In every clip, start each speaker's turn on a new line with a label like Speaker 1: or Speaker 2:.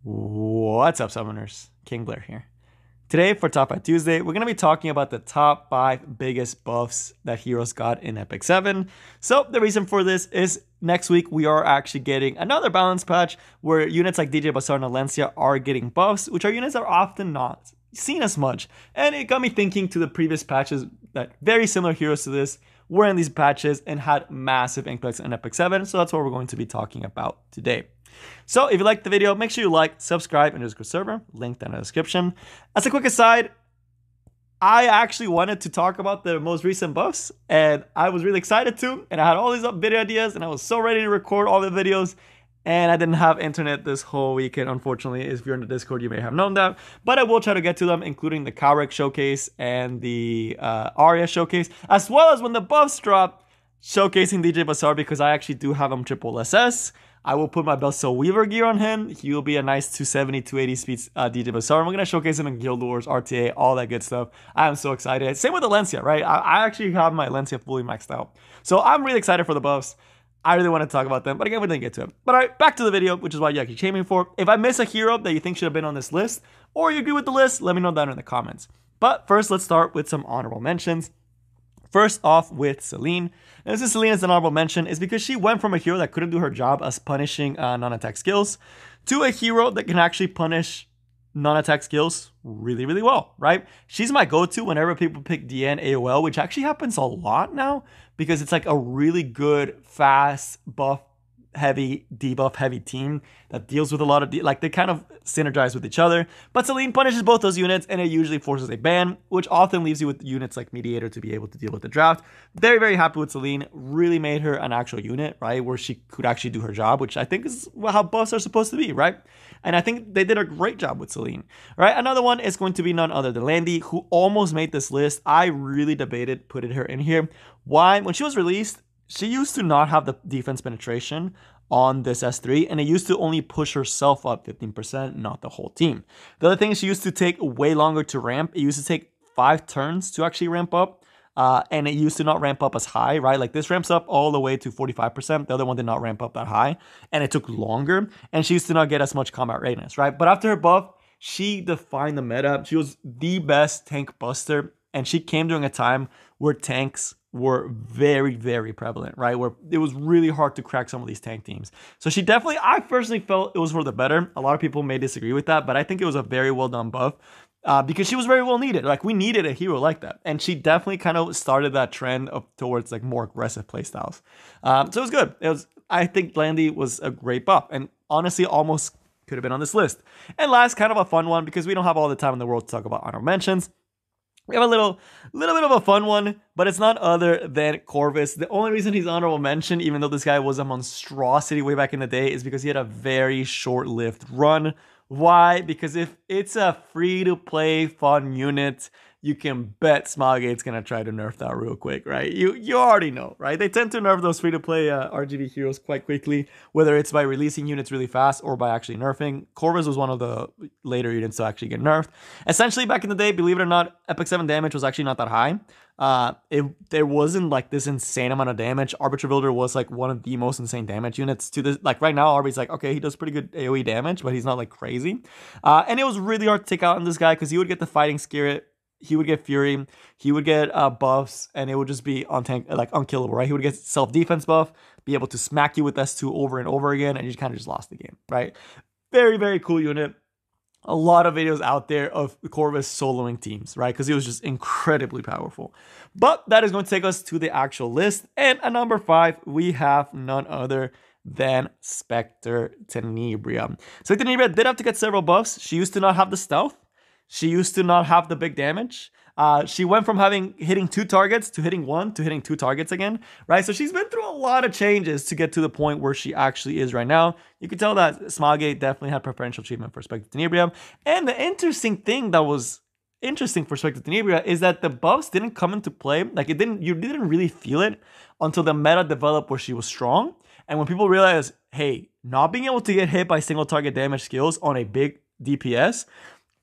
Speaker 1: What's up, Summoners? King Blair here. Today, for Top 5 Tuesday, we're going to be talking about the top 5 biggest buffs that heroes got in Epic 7. So, the reason for this is next week we are actually getting another balance patch where units like DJ Bazaar and Alencia are getting buffs, which are units that are often not seen as much. And it got me thinking to the previous patches that very similar heroes to this were in these patches and had massive impacts in Epic 7. So, that's what we're going to be talking about today. So if you liked the video, make sure you like, subscribe, and Discord server, link down in the description. As a quick aside, I actually wanted to talk about the most recent buffs, and I was really excited to, and I had all these video ideas, and I was so ready to record all the videos, and I didn't have internet this whole weekend, unfortunately. If you're in the Discord, you may have known that, but I will try to get to them, including the Kowrick showcase and the Arya showcase, as well as when the buffs drop, showcasing DJ Bazaar, because I actually do have him triple SS. I will put my Belso Weaver gear on him. He will be a nice 270, 280 speeds DJ Bazaar. And we're going to showcase him in Guild Wars, RTA, all that good stuff. I am so excited. Same with Alencia, right? I actually have my Alencia fully maxed out. So I'm really excited for the buffs. I really want to talk about them. But again, we didn't get to them. But all right, back to the video, which is what you actually came in for. If I miss a hero that you think should have been on this list, or you agree with the list, let me know down in the comments. But first, let's start with some honorable mentions. First off with Celine. And this is Celine as an honorable mention is because she went from a hero that couldn't do her job as punishing non-attack skills to a hero that can actually punish non-attack skills really, really well, right? She's my go-to whenever people pick DN AOL, which actually happens a lot now because it's like a really good, fast, buff heavy, debuff heavy team that deals with a lot of like they kind of synergize with each other. But Celine punishes both those units and it usually forces a ban, which often leaves you with units like Mediator to be able to deal with the draft. Very, very happy with Celine. Really made her an actual unit, right? Where she could actually do her job, which I think is how buffs are supposed to be, right? And I think they did a great job with Celine, right? Another one is going to be none other than Landy, who almost made this list. I really debated putting her in here. Why? When she was released, she used to not have the defense penetration on this S3, and it used to only push herself up 15%, not the whole team. The other thing is she used to take way longer to ramp. It used to take 5 turns to actually ramp up, and it used to not ramp up as high, right? Like this ramps up all the way to 45%. The other one did not ramp up that high, and it took longer, and she used to not get as much combat readiness, right? But after her buff, she defined the meta. She was the best tank buster, and she came during a time where tanks were very, very prevalent, right? Where it was really hard to crack some of these tank teams. So she definitely, I personally felt it was for the better. A lot of people may disagree with that, but I think it was a very well done buff because she was very well needed. Like we needed a hero like that. And she definitely kind of started that trend of towards like more aggressive playstyles. So it was good. I think Landy was a great buff and honestly almost could have been on this list. And last, kind of a fun one because we don't have all the time in the world to talk about honorable mentions. We have a little bit of a fun one, but it's not other than Corvus. The only reason he's honorable mention, even though this guy was a monstrosity way back in the day, is because he had a very short-lived run. Why? Because if it's a free-to-play fun unit, you can bet Smilegate's gonna try to nerf that real quick, right? You already know, right? They tend to nerf those free-to-play RGB heroes quite quickly, whether it's by releasing units really fast or by actually nerfing. Corvus was one of the later units to actually get nerfed. Essentially, back in the day, believe it or not, Epic 7 damage was actually not that high. There wasn't like this insane amount of damage. Arbiter Builder was like one of the most insane damage units to this. Like right now, Arby's like, okay, he does pretty good AoE damage, but he's not like crazy. And it was really hard to take out on this guy because he would get the Fighting Spirit. He would get Fury, he would get buffs, and it would just be like unkillable, right? He would get self-defense buff, be able to smack you with S2 over and over again, and you kind of just lost the game, right? Very, very cool unit. A lot of videos out there of Corvus soloing teams, right? Because he was just incredibly powerful. But that is going to take us to the actual list. And at number 5, we have none other than Spectre Denibrium. So Denibrium did have to get several buffs. She used to not have the stealth. She used to not have the big damage. She went from hitting 2 targets to hitting 1 to hitting 2 targets again, right? So she's been through a lot of changes to get to the point where she actually is right now. You can tell that Smilegate definitely had preferential treatment for Spectre Denibrium. And the interesting thing that was interesting for Spectre Denibrium is that the buffs didn't come into play. Like you didn't really feel it until the meta developed where she was strong. And when people realized, hey, not being able to get hit by single target damage skills on a big DPS,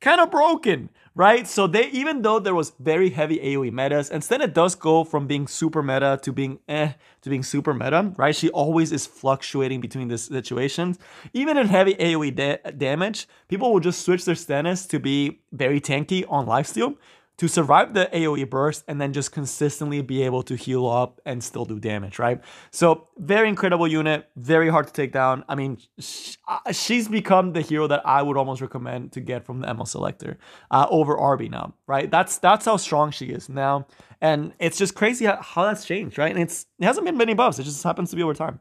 Speaker 1: kind of broken, right? So even though there was very heavy AoE metas, instead it does go from being super meta to being to being super meta, right? She always is fluctuating between these situations. Even in heavy AoE damage, people will just switch their Stennis to be very tanky on lifesteal to survive the AoE burst and then just consistently be able to heal up and still do damage, right? So very incredible unit, very hard to take down. I mean, she's become the hero that I would almost recommend to get from the ML selector over RB now, right? That's how strong she is now. And it's just crazy how that's changed, right? And it hasn't been many buffs. It just happens to be over time.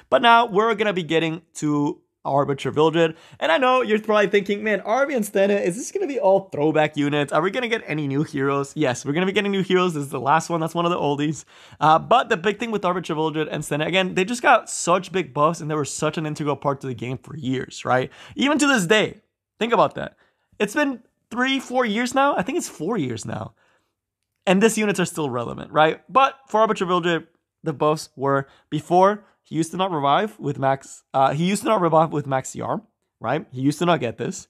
Speaker 1: But now we're going to be getting to Arbiter Vildred. And I know you're probably thinking, man, Arby and Stenna, is this going to be all throwback units? Are we going to get any new heroes? Yes, we're going to be getting new heroes. This is the last one. That's one of the oldies. But the big thing with Arbiter Vildred and Stenna, again, they just got such big buffs and they were such an integral part to the game for years, right? Even to this day. Think about that. It's been 3-4 years now. I think it's 4 years now. And these units are still relevant, right? But for Arbiter Vildred, the buffs were before. He used to not revive with max. He used to not revive with max CR, right? He used to not get this,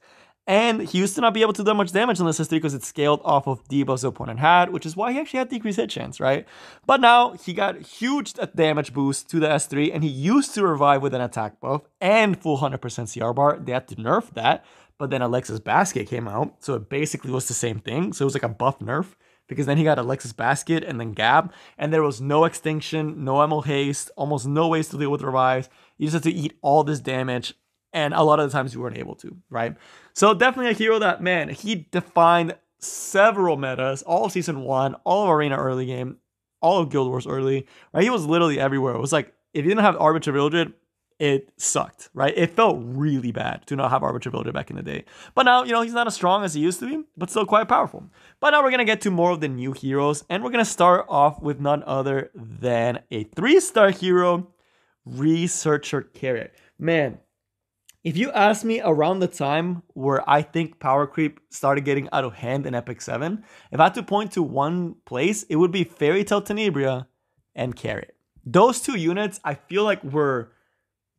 Speaker 1: and he used to not be able to do much damage on this S3 because it scaled off of debuffs the opponent had, which is why he actually had decreased hit chance, right? But now he got huge damage boost to the S3, and he used to revive with an attack buff and full 100% CR bar. They had to nerf that, but then Alexis Basket came out, so it basically was the same thing. So it was like a buff nerf, because then he got Alexis Basket and then Gab, and there was no extinction, no ML haste, almost no ways to deal with revives. You just had to eat all this damage, and a lot of the times you weren't able to, right? So definitely a hero that, man, he defined several metas, all of Season 1, all of Arena early game, all of Guild Wars early, right? He was literally everywhere. It was like, if you didn't have Arbiter Vildred, it sucked, right? It felt really bad to not have Arbiter Vildred back in the day. But now, you know, he's not as strong as he used to be, but still quite powerful. But now we're going to get to more of the new heroes, and we're going to start off with none other than a 3-star hero, Researcher Carrot. Man, if you ask me around the time where I think power creep started getting out of hand in Epic 7, if I had to point to one place, it would be Fairy Tail Tenebria and Carrot. Those two units, I feel like were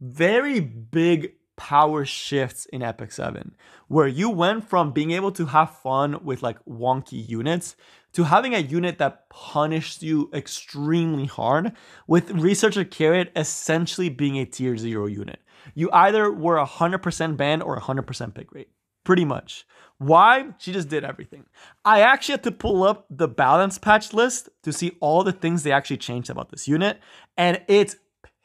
Speaker 1: very big power shifts in Epic 7, where you went from being able to have fun with like wonky units to having a unit that punished you extremely hard, with Researcher Carrot essentially being a tier 0 unit. You either were 100% ban or 100% pick rate, pretty much. Why? She just did everything. I actually had to pull up the balance patch list to see all the things they actually changed about this unit, and it's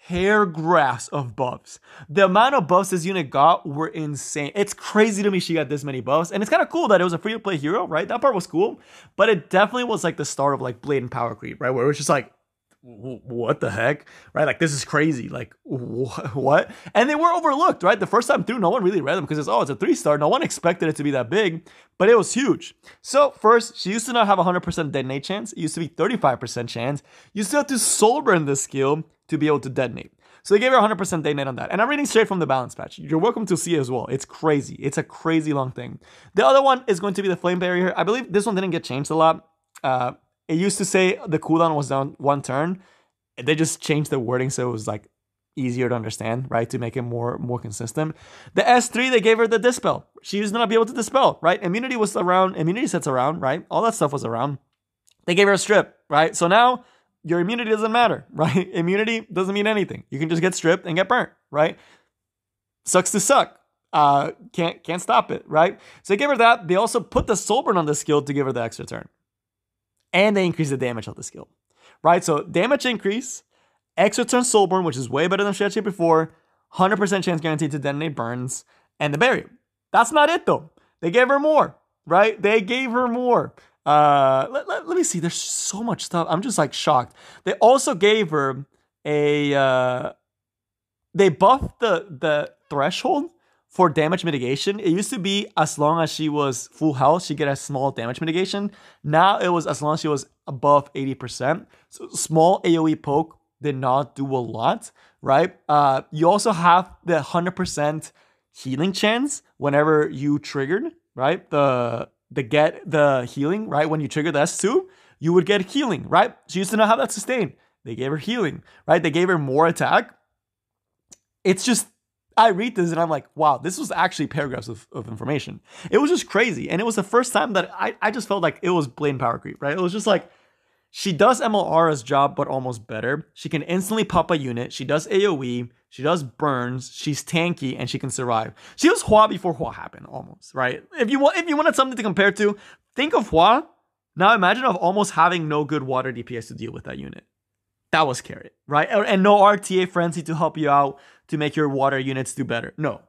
Speaker 1: paragraphs of buffs. The amount of buffs this unit got were insane. It's crazy to me she got this many buffs, and it's kind of cool that it was a free-to-play hero, right? That part was cool, but it definitely was like the start of like blatant power creep, right? Where it was just like, what the heck, right? Like, this is crazy. Like, what? And they were overlooked, right? The first time through, no one really read them because it's a 3-star. No one expected it to be that big, but it was huge. So first, she used to not have 100% detonate chance. It used to be 35% chance. You still have to soul burn this skill to be able to detonate. So they gave her 100% detonate on that. And I'm reading straight from the balance patch. You're welcome to see it as well. It's crazy. It's a crazy long thing. The other one is going to be the flame barrier. I believe this one didn't get changed a lot. It used to say the cooldown was down 1 turn. They just changed the wording so it was like easier to understand, right? To make it more consistent. The S3, they gave her the dispel. She used to not be able to dispel, right? Immunity was around, immunity sets around, right? All that stuff was around. They gave her a strip, right? So now your immunity doesn't matter, right? Immunity doesn't mean anything. You can just get stripped and get burnt, right? Sucks to suck. Can't stop it, right? So they gave her that. They also put the soul burn on the skill to give her the extra turn. And they increase the damage of the skill, right? So damage increase, extra turn soul burn, which is way better than she had before, 100% chance guaranteed to detonate burns, and the barrier. That's not it though. They gave her more, right? They gave her more. Let me see. There's so much stuff. I'm just like shocked. They also gave her a, they buffed the threshold for damage mitigation. It used to be as long as she was full health, she get a small damage mitigation. Now it was as long as she was above 80%. So small AoE poke did not do a lot, right? You also have the 100% healing chance whenever you triggered, right? The healing, right? When you trigger the S2, you would get healing, right? She used to not have that sustain. They gave her healing, right? They gave her more attack. It's just I read this and I'm like, wow, this was actually paragraphs of information. It was just crazy. And it was the first time that I just felt like it was blatant power creep, right? It was just like, she does MLR's job, but almost better. She can instantly pop a unit. She does AoE. She does burns. She's tanky, and she can survive. She was Hua before Hua happened, almost, right? If you wanted something to compare to, think of Hua. Now imagine of almost having no good water DPS to deal with that unit. That was Carrot, right? And no RTA Frenzy to help you out to make your water units do better. No.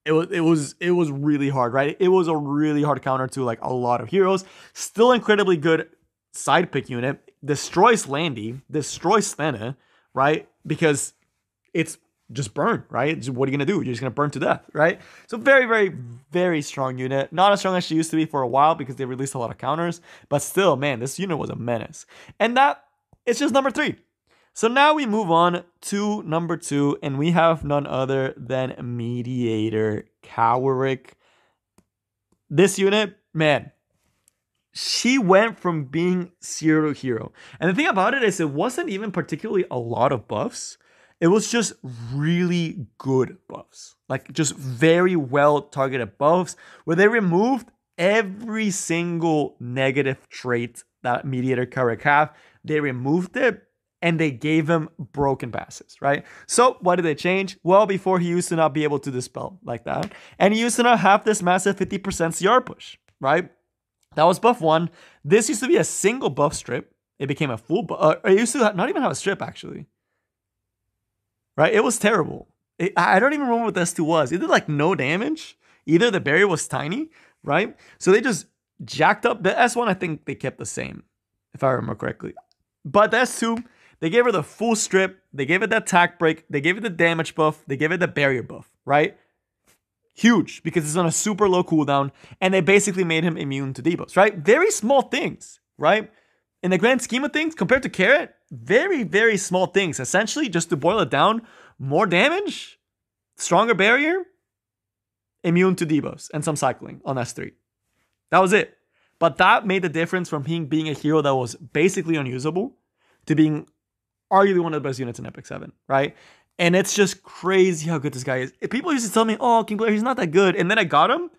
Speaker 1: It was really hard, right? It was a really hard counter to like a lot of heroes. Still incredibly good side pick unit. Destroys Landy, destroys Thena, right? Because it's just burn, right? What are you gonna do? You're just gonna burn to death, right? So very, very, very strong unit. Not as strong as she used to be for a while because they released a lot of counters, but still, man, this unit was a menace. And that it's just number 3. So now we move on to number 2, and we have none other than Mediator Cowerick. This unit, man, she went from being 0 to hero. And the thing about it is it wasn't even particularly a lot of buffs. It was just really good buffs. Like just very well targeted buffs where they removed every single negative trait that Mediator Cowerick have. They removed it. And they gave him broken passes, right? So what did they change? Well, before he used to not be able to dispel like that. And he used to not have this massive 50% CR push, right? That was buff 1. This used to be a single buff strip. It became a full buff. It used to not even have a strip, actually. Right? It was terrible. I don't even remember what the S2 was. It did like no damage. Either the barrier was tiny, right? So they just jacked up. The S1, I think they kept the same, if I remember correctly. But the S2... they gave her the full strip. They gave it the attack break. They gave it the damage buff. They gave it the barrier buff, right? Huge, because it's on a super low cooldown. And they basically made him immune to debuffs, right? Very small things, right? In the grand scheme of things, compared to Carrot, very, very small things. Essentially, just to boil it down, more damage, stronger barrier, immune to debuffs, and some cycling on S3. That was it. But that made the difference from him being a hero that was basically unusable to being arguably one of the best units in Epic 7, right? And it's just crazy how good this guy is. People used to tell me, oh, Kingler, he's not that good. And then I got him.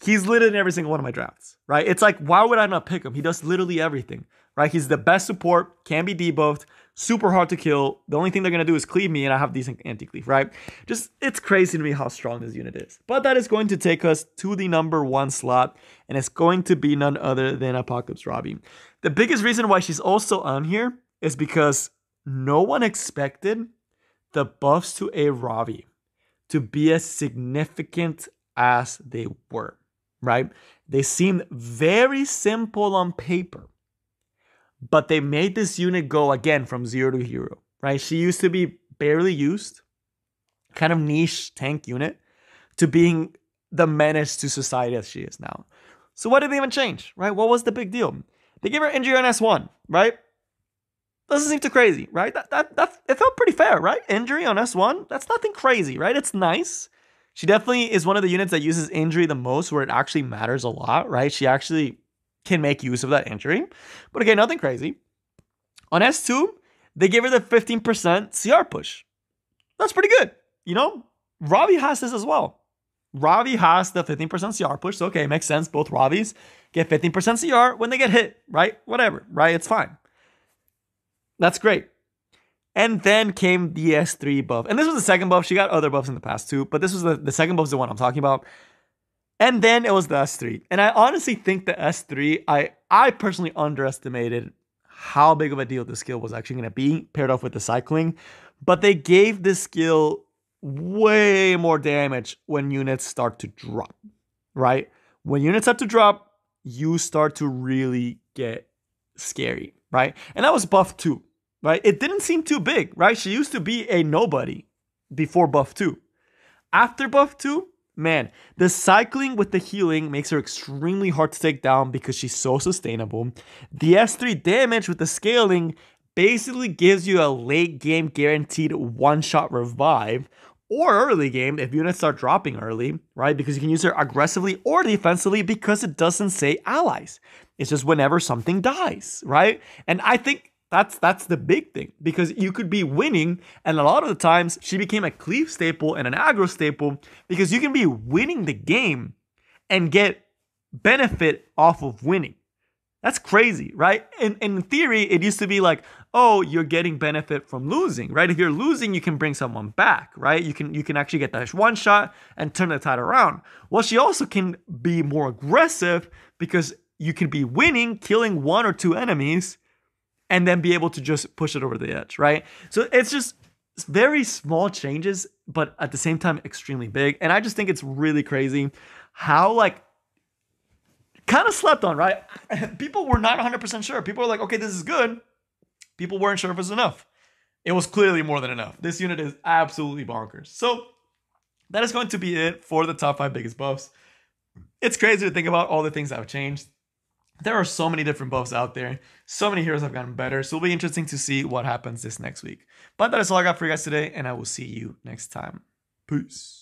Speaker 1: He's literally in every single one of my drafts, right? It's like, why would I not pick him? He does literally everything, right? He's the best support, can be debuffed, super hard to kill. The only thing they're going to do is cleave me, and I have decent anti-cleave, right? Just, it's crazy to me how strong this unit is. But that is going to take us to the number 1 slot, and it's going to be none other than Apocalypse Robbie. The biggest reason why she's also on here is because no one expected the buffs to a Robbie to be as significant as they were, right? They seemed very simple on paper, but they made this unit go again from 0 to hero, right? She used to be barely used, kind of niche tank unit, to being the menace to society as she is now. So what did they even change, right? What was the big deal? They gave her injury on S1, right? Doesn't seem too crazy, right? It felt pretty fair, right? Injury on S1, that's nothing crazy, right? It's nice. She definitely is one of the units that uses injury the most, where it actually matters a lot, right? She actually can make use of that injury. But again, nothing crazy. On S2, they gave her the 15% CR push. That's pretty good. You know, Robbie has this as well. Robbie has the 15% CR push. So, okay, makes sense. Both Robbies get 15% CR when they get hit, right? Whatever, right? It's fine. That's great. And then came the S3 buff. And this was the second buff. She got other buffs in the past too, but this was the second buff is the one I'm talking about. And then it was the S3. And I honestly think the S3, I personally underestimated how big of a deal this skill was actually going to be paired off with the cycling. But they gave this skill way more damage when units start to drop, right? When units start to drop, you start to really get scary, right? And that was buff 2, right? It didn't seem too big, right? She used to be a nobody before buff 2. After buff 2, man, the cycling with the healing makes her extremely hard to take down because she's so sustainable. The S3 damage with the scaling basically gives you a late game guaranteed one-shot revive, or early game if units start dropping early, right? Because you can use her aggressively or defensively because it doesn't say allies. It's just whenever something dies, right? And I think That's the big thing, because you could be winning, and a lot of the times she became a cleave staple and an aggro staple because you can be winning the game and get benefit off of winning. That's crazy, right? In theory, it used to be like, oh, you're getting benefit from losing, right? If you're losing, you can bring someone back, right? You can actually get that one shot and turn the tide around. Well, she also can be more aggressive because you can be winning, killing 1 or 2 enemies, and then be able to just push it over the edge, right? So it's just very small changes, but at the same time, extremely big. And I just think it's really crazy how, like, kind of slept on, right? People were not 100% sure. People were like, okay, this is good. People weren't sure if it was enough. It was clearly more than enough. This unit is absolutely bonkers. So that is going to be it for the top 5 biggest buffs. It's crazy to think about all the things that have changed. There are so many different buffs out there. So many heroes have gotten better. So it'll be interesting to see what happens this next week. But that is all I got for you guys today, and I will see you next time. Peace.